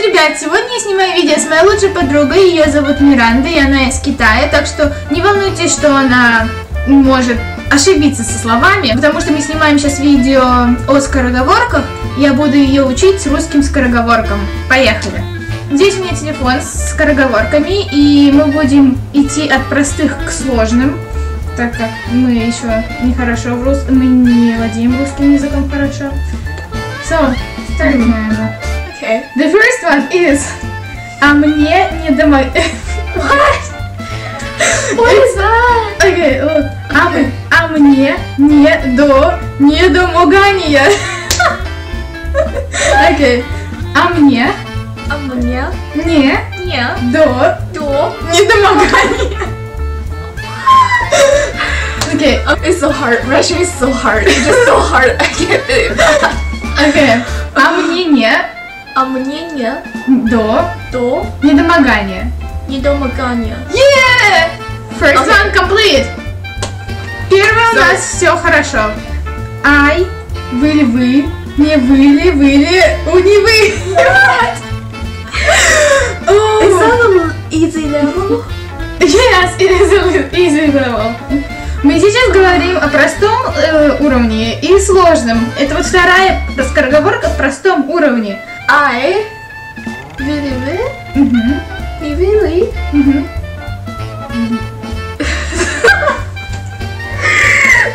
ребят, сегодня я снимаю видео с моей лучшей подругой, ее зовут Миранда, и она из Китая, так что не волнуйтесь, что она может ошибиться со словами, потому что мы снимаем сейчас видео о скороговорках, я буду ее учить с русским скороговоркам. Поехали! Здесь у меня телефон с скороговорками, и мы будем идти от простых к сложным, так как мы еще не хорошо в русском, мы не владеем русским языком хорошо. So, start. Okay. The first one is «А мне не дома...» What? What is that? Okay, look. А мне не домогания. Okay. А мне не домогания. Okay. It's so hard. Russian is so hard. It's just so hard. I can't believe that. Okay. А мне не недомогания. Недомогания. Yeah! First Okay. one complete. Первый у нас все хорошо. Ай, вы, не выли, у Невы. Is that a little easy level? Yes, it is a easy level. Мы сейчас говорим о простом уровне и сложном. Это вот вторая скороговорка в простом уровне. I really Угу. really Угу.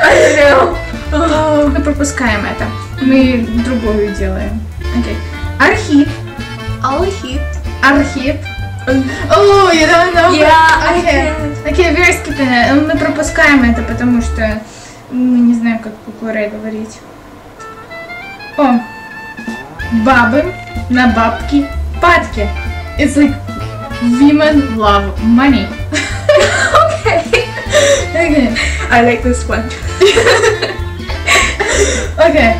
I don't know. Мы пропускаем это. Мы другую делаем. Okay. Архип. Архип. Oh, you don't know? Yeah, I Okay. can. Okay, we're skipping it. Мы пропускаем это, потому что мы не знаем, как по-куре говорить. О, бабы на бабки падки. It's like women love money. Okay. Okay. I like this one. Okay.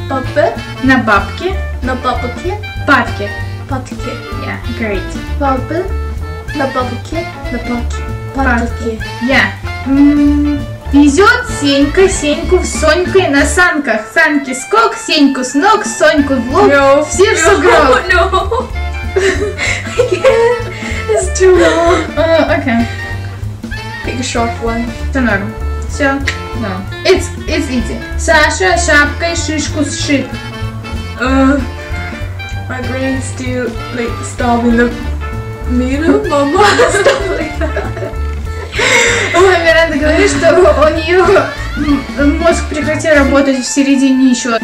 Baba На бабки на бабке падки. падке. Yeah, great. Баба на бабке на падке. Yeah. Везет Сенька Сеньку в Сонькой на санках. Санки скок, Сеньку с ног, Соньку в лоб. No. Все в сугроб. No. I can't. It's too long. Okay. Pick a short one. Все норм. Все. No. It's easy. Саша шапкой шишку сшиб. My brain still like stop in the middle, mama. Stuff like that. Ой, Миранда говорит, что у нее мозг прекратил работать в середине еще.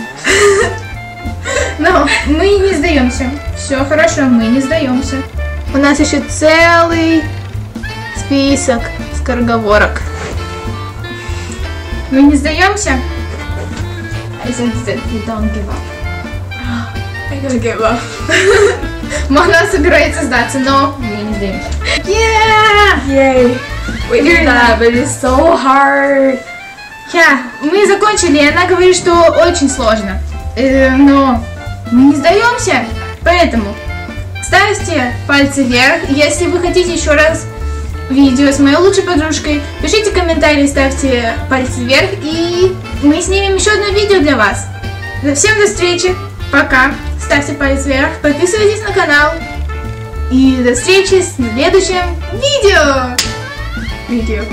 Но мы не сдаемся. Все хорошо, мы не сдаемся. У нас еще целый список скороговорок. Мы не сдаемся? I said that we don't give up. I'm gonna give up. Она собирается сдаться, но мы не сдаемся. Yeah! Yay. We did that, but it's so hard. Мы закончили, и она говорит, что очень сложно. Но мы не сдаемся. Поэтому ставьте пальцы вверх. Если вы хотите еще раз видео с моей лучшей подружкой, пишите комментарии, ставьте пальцы вверх, и мы снимем еще одно видео для вас. Всем до встречи. Пока. Ставьте палец вверх, подписывайтесь на канал. И до встречи в следующем видео.